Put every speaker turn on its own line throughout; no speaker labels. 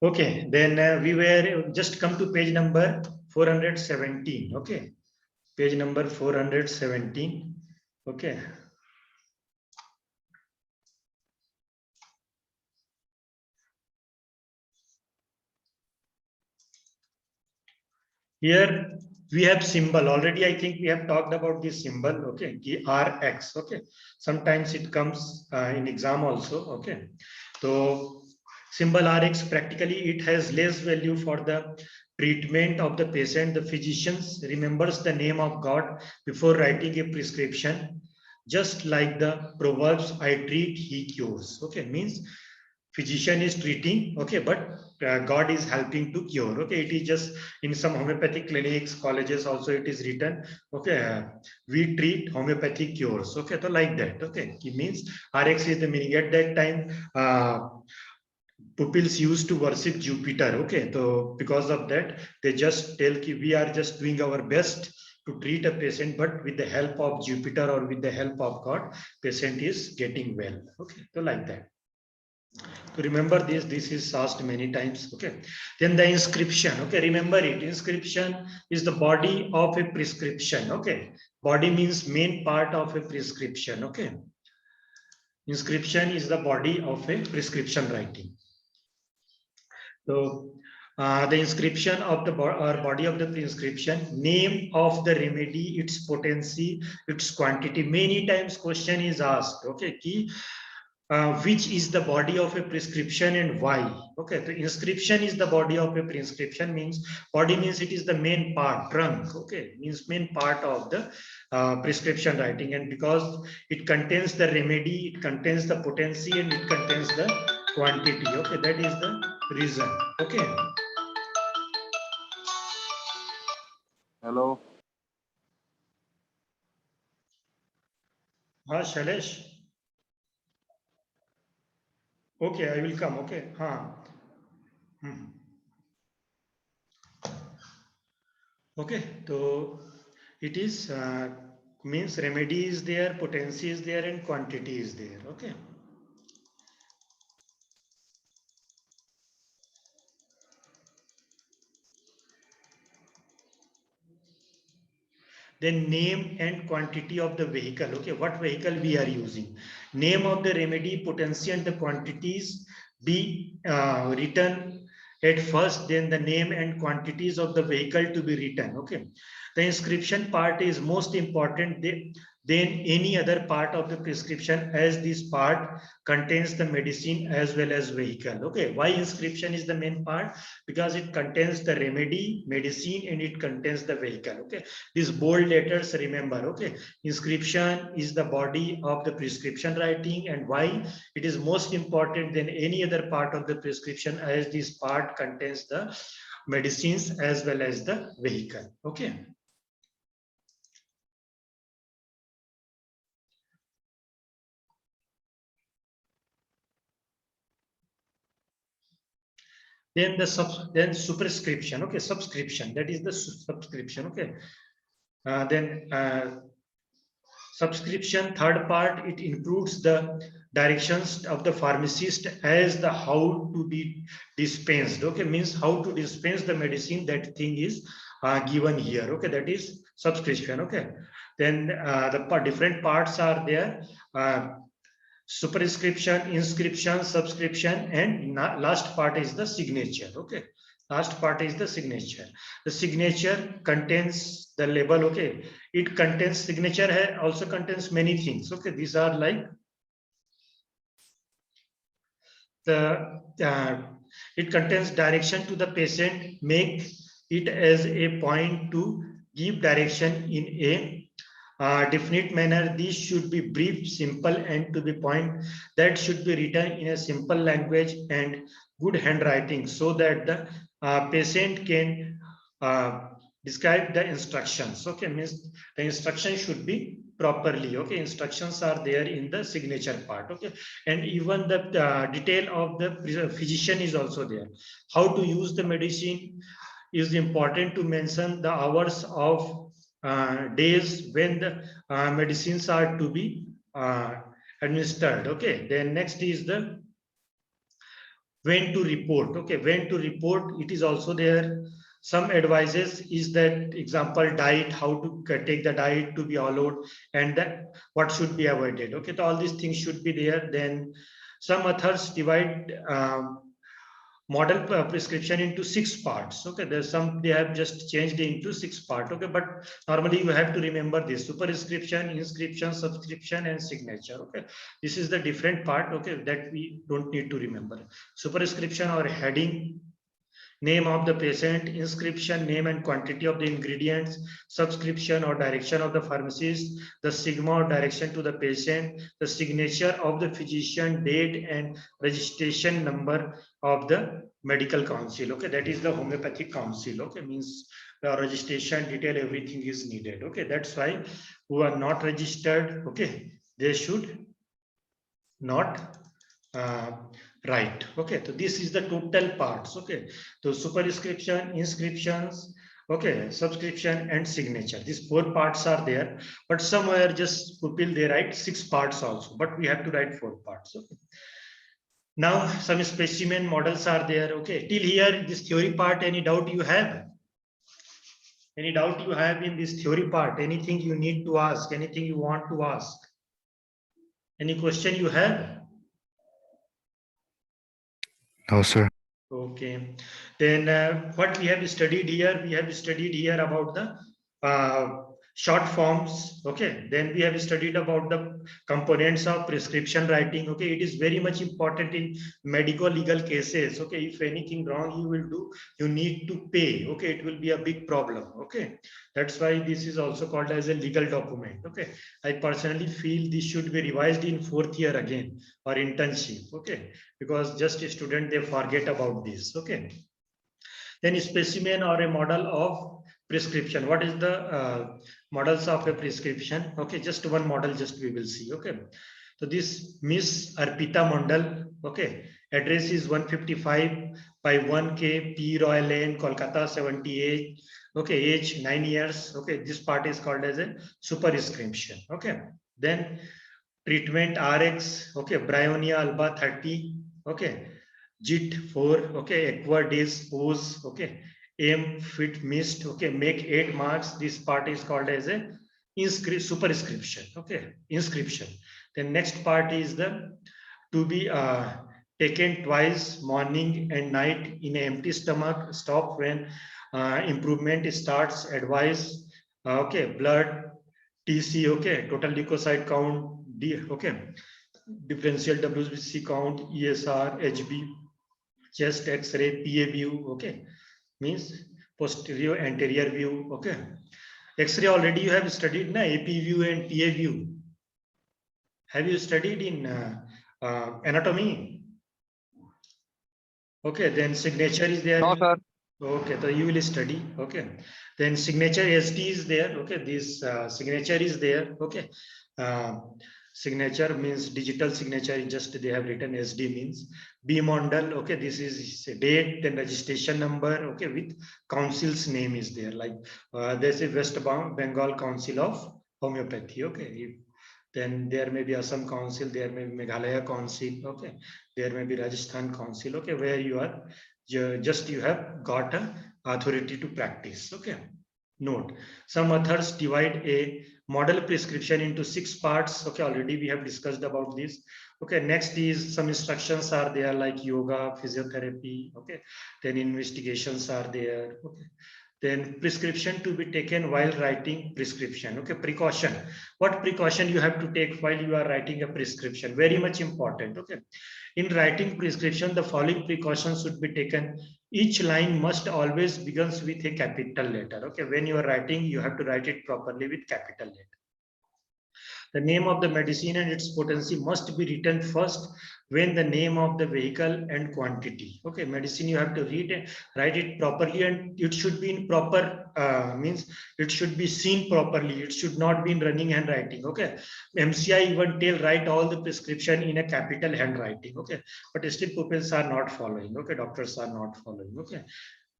Okay, then we were just come to page number 417. Okay, page number 417. Okay. Here we have symbol already. I think we have talked about this symbol. Okay, Rx. Okay, sometimes it comes in exam also. Okay, so symbol Rx, practically it has less value for the treatment of the patient. The physicians remembers the name of God before writing a prescription, just like the proverbs, I treat, he cures. Okay, means physician is treating, okay, but God is helping to cure. Okay, it is just in some homeopathic clinics, colleges also it is written. Okay, we treat, homeopathic cures. Okay, so like that. Okay, it means Rx is the meaning. At that time, pupils used to worship Jupiter. Okay, so because of that, they just tell ki we are just doing our best to treat a patient, but with the help of Jupiter or with the help of God, patient is getting well. Okay, so like that. To remember this is asked many times. Okay, then the inscription. Okay, remember it, inscription is the body of a prescription. Okay, body means main part of a prescription. Okay, inscription is the body of a prescription writing. So the inscription of the body of the prescription, name of the remedy, its potency, its quantity. Many times question is asked. Okay, key which is the body of a prescription and why. Okay, the inscription is the body of a prescription, means body means it is the main part, trunk. Okay, means main part of the prescription writing, and because it contains the remedy, it contains the potency, and it contains the quantity. Okay, that is the reason. Okay.
Hello.
Shailesh. Okay, I will come. Okay. Hmm. Okay, so it is means remedy is there, potency is there, and quantity is there. Okay. Then name and quantity of the vehicle. Okay, what vehicle we are using, name of the remedy, potency, and the quantities be written at first, then the name and quantities of the vehicle to be written. Okay, the inscription part is most important than any other part of the prescription, as this part contains the medicine as well as vehicle. Okay, why inscription is the main part? Because it contains the remedy, medicine, and it contains the vehicle. Okay, these bold letters, remember. Okay, inscription is the body of the prescription writing, and why it is most important than any other part of the prescription, as this part contains the medicines as well as the vehicle. Okay. Then then superscription. Okay, subscription, that is the subscription. Okay, then subscription, third part, it includes the directions of the pharmacist as the how to be dispensed. Okay, means how to dispense the medicine, that thing is given here. Okay, that is subscription. Okay, then the different parts are there. Superscription, inscription, subscription, and last part is the signature. Okay, last part is the signature. The signature contains the label. Okay, it contains signature, also contains many things. Okay, these are like the it contains direction to the patient, make it as a point to give direction in a definite manner. This should be brief, simple, and to the point. That should be written in a simple language and good handwriting, so that the patient can describe the instructions. Okay, means the instruction should be properly. Okay, instructions are there in the signature part. Okay, and even the detail of the physician is also there. How to use the medicine is important to mention the hours of days when the medicines are to be administered. Okay, then next is the when to report. Okay, when to report, it is also there. Some advices is that example diet, how to take the diet to be allowed, and that what should be avoided. Okay, so all these things should be there. Then some authors divide model prescription into 6 parts. Okay, there's some they have just changed into 6 parts. Okay, but normally you have to remember this: superscription, inscription, subscription, and signature. Okay, this is the different part. Okay, that we don't need to remember. Superscription or heading, name of the patient, inscription, name and quantity of the ingredients, subscription or direction of the pharmacist, the sigma or direction to the patient, the signature of the physician, date and registration number of the medical council. Okay, that is the homeopathic council. Okay, means the registration detail, everything is needed. Okay, that's why who are not registered, okay, they should not right. Okay, so this is the total parts. Okay, so superscription, inscriptions, okay, subscription and signature, these 4 parts are there, but somewhere just pupil they write 6 parts also, but we have to write 4 parts. Okay, now some specimen models are there. Okay, till here this theory part, any doubt you have? Any doubt you have in this theory part? Anything you need to ask, anything you want to ask, any question you have?
No, sir.
Okay, then what we have studied here, we have studied here about the short forms. Okay, then we have studied about the components of prescription writing. Okay, it is very much important in medical legal cases. Okay, if anything wrong you will do, you need to pay. Okay, it will be a big problem. Okay, that's why this is also called as a legal document. Okay, I personally feel this should be revised in 4th year again, or internship. Okay, because just a student they forget about this. Okay, then specimen or a model of prescription. What is the models of a prescription? Okay, just one model just we will see. Okay, so this Miss Arpita Mandal. Okay, address is 155 by 1K P Royal Lane, Kolkata 78. Okay, age 9 years. Okay, this part is called as a superscription. Okay, then treatment RX. Okay, Bryonia alba 30. Okay, JIT 4. Okay, Aquadis pose. Okay, aim fit mist. Okay, make 8 marks. This part is called as a superscription. Okay, inscription. The next part is the to be taken twice, morning and night, in an empty stomach. Stop when improvement starts. Advice. Okay, blood TC. Okay, total leukocyte count. D. Okay, differential WBC count, ESR, HB, chest X-ray, PA view. Okay, means posterior anterior view. Okay, X-ray already you have studied na, AP view and PA view. Have you studied in anatomy? Okay, then signature is there.
No, sir.
Okay, so you will study. Okay, then signature SD is there. Okay, this signature is there. Okay, signature means digital signature is just they have written SD means B model. Okay, this is date, then registration number. Okay, with council's name is there. Like there's a West Bengal Council of Homeopathy. Okay, then there may be Assam Council, there may be Meghalaya Council. Okay, there may be Rajasthan Council. Okay, where you are just you have got an authority to practice. Okay, note some authors divide a model prescription into 6 parts. Okay, already we have discussed about this. Okay, next is some instructions are there like yoga, physiotherapy. Okay, then investigations are there. Okay, then prescription to be taken while writing prescription. Okay, precaution, what precaution you have to take while you are writing a prescription, very much important. Okay, in writing prescription, the following precautions should be taken. Each line must always begins with a capital letter. Okay, when you are writing, you have to write it properly with capital letter. The name of the medicine and its potency must be written first, when the name of the vehicle and quantity. Okay, medicine you have to write it properly, and it should be in proper means it should be seen properly. It should not be in running handwriting. Okay, MCI even tell write all the prescription in a capital handwriting. Okay, but still pupils are not following. Okay, doctors are not following. Okay,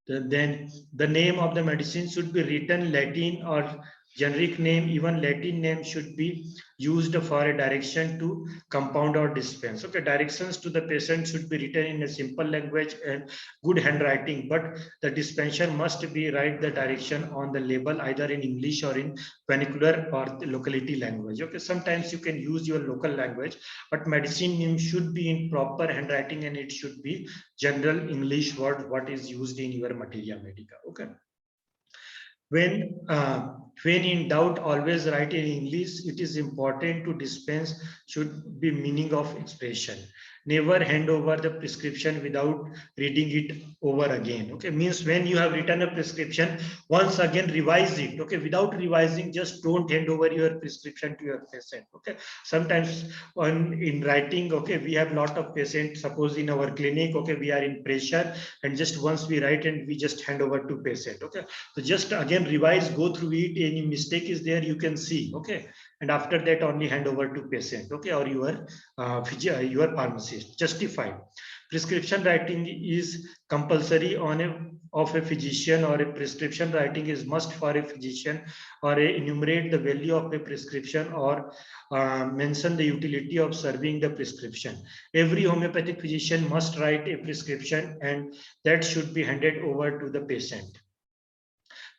then the name of the medicine should be written Latin or Generic name, even Latin name should be used for a direction to compound or dispense. Okay, directions to the patient should be written in a simple language and good handwriting, but the dispenser must be write the direction on the label either in English or in vernacular or the locality language. Okay, sometimes you can use your local language, but medicine name should be in proper handwriting and it should be general English word what is used in your materia medica. Okay. When when in doubt, always write in English. It is important to dispense should be meaning of expression. Never hand over the prescription without reading it over again. Okay, means when you have written a prescription, once again revise it. Okay, without revising, just don't hand over your prescription to your patient. Okay, sometimes on in writing, okay, we have lot of patients. Suppose in our clinic, okay, we are in pressure, and just once we write and we just hand over to patient. Okay, so just again revise, go through it. Any mistake is there, you can see. Okay, and after that only hand over to patient. Okay, or your pharmacist. Justify. Prescription writing is compulsory on a physician, or a prescription writing is must for a physician, or enumerate the value of a prescription, or mention the utility of serving the prescription. Every homeopathic physician must write a prescription, and that should be handed over to the patient.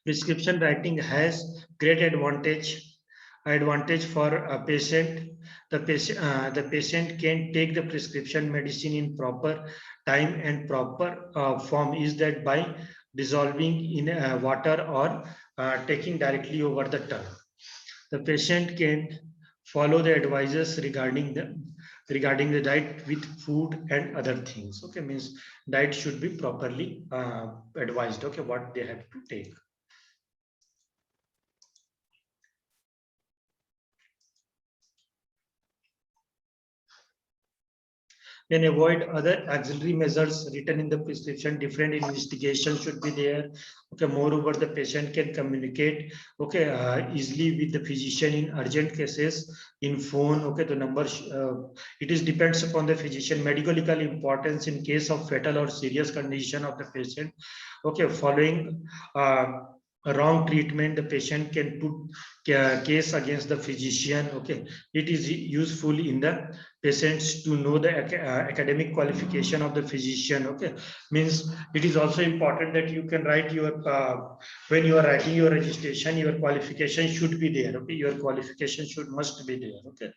Prescription writing has great advantage for a patient. The patient can take the prescription medicine in proper time and proper form. Is that by dissolving in water, or taking directly over the tongue? The patient can follow the advices regarding the diet with food and other things. Okay, means diet should be properly advised. Okay, what they have to take. Then avoid other auxiliary measures written in the prescription. Different investigation should be there. Okay, moreover, the patient can communicate, okay, easily with the physician in urgent cases in phone. Okay, the number it is depends upon the physician. Medical importance in case of fatal or serious condition of the patient. Okay, following a wrong treatment, the patient can put case against the physician. Okay, it is useful in the patients to know the academic qualification of the physician. Okay, means it is also important that you can write your when you are writing your registration, your qualification should be there. Okay, your qualification should must be there. Okay,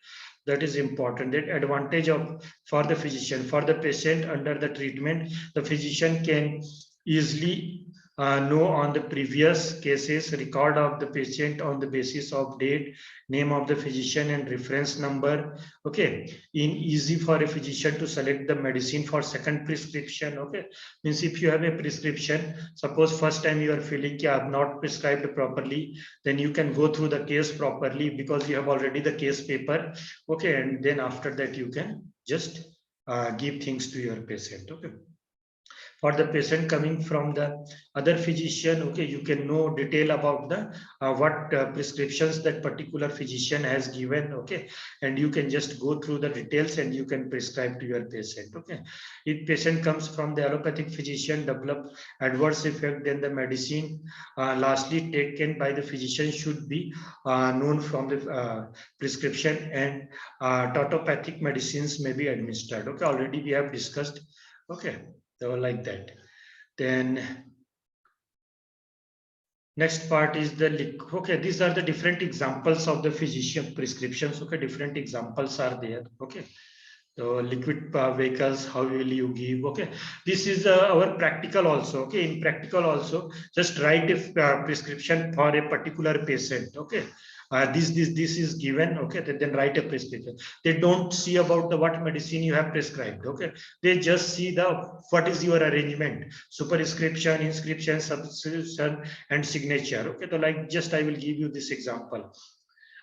that is important. That advantage of for the physician, for the patient under the treatment, the physician can easily know on the previous cases record of the patient on the basis of date, name of the physician, and reference number. Okay, in easy for a physician to select the medicine for second prescription. Okay, means if you have a prescription, suppose first time you are feeling I have not prescribed properly, then you can go through the case properly because you have already the case paper. Okay, and then after that you can just give things to your patient. Okay, for the patient coming from the other physician, okay, you can know detail about the what prescriptions that particular physician has given. Okay, and you can just go through the details and you can prescribe to your patient. Okay, if patient comes from the allopathic physician, develop adverse effect, then the medicine lastly taken by the physician should be known from the prescription, and tautopathic medicines may be administered. Okay, already we have discussed. Okay, they were like that. Then next part is the okay, these are the different examples of the physician prescriptions. Okay, different examples are there. Okay, so liquid vehicles, how will you give? Okay, this is our practical also. Okay, in practical also, just write a prescription for a particular patient. Okay, this is given. Okay, then write a prescription. They don't see about the what medicine you have prescribed. Okay, they just see the what is your arrangement, superscription, inscription, subscription, and signature. Okay, so like just I will give you this example.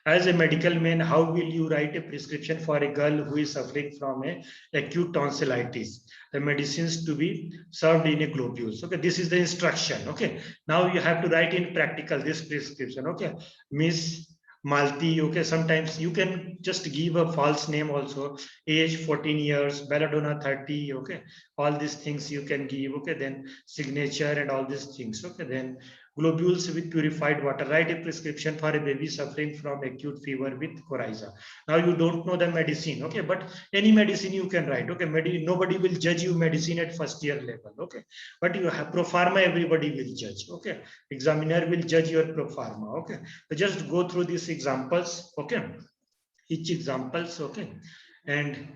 As a medical man, how will you write a prescription for a girl who is suffering from a acute tonsillitis? The medicines to be served in a globules. Okay, this is the instruction. Okay, now you have to write in practical this prescription. Okay, Miss Malti. Okay, sometimes you can just give a false name also. Age 14 years, belladonna 30. Okay, all these things you can give. Okay, then signature and all these things. Okay, then globules with purified water. Write a prescription for a baby suffering from acute fever with coryza. Now you don't know the medicine, okay, but any medicine you can write, okay. Nobody will judge you medicine at first year level, okay, but you have pro pharma, everybody will judge, okay. Examiner will judge your pro pharma, okay. So just go through these examples, okay, each examples, okay, and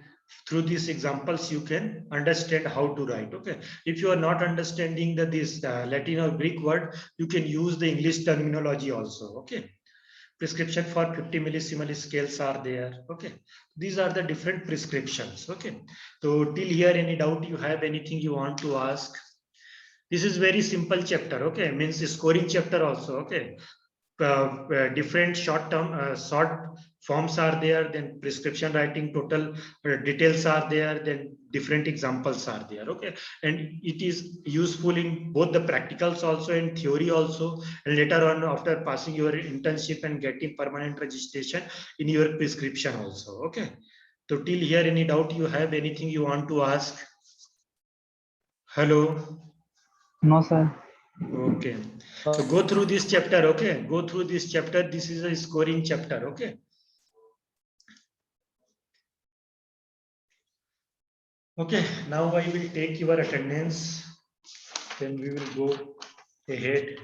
through these examples you can understand how to write, okay. If you are not understanding this Latin or Greek word, you can use the English terminology also, okay. Prescription for 50 millisimilar scales are there, okay. These are the different prescriptions, okay. So till here, any doubt you have, anything you want to ask? This is very simple chapter, okay, means scoring chapter also, okay. Different short forms are there, then prescription writing, total details are there, then different examples are there, okay. And it is useful in both the practicals also and theory also, and later on after passing your internship and getting permanent registration in your prescription also, okay. So till here, any doubt you have, anything you want to ask? Hello.
No, sir.
Okay, so go through this chapter, okay, go through this chapter. This is a scoring chapter, okay. Okay, now I will take your attendance, then we will go ahead.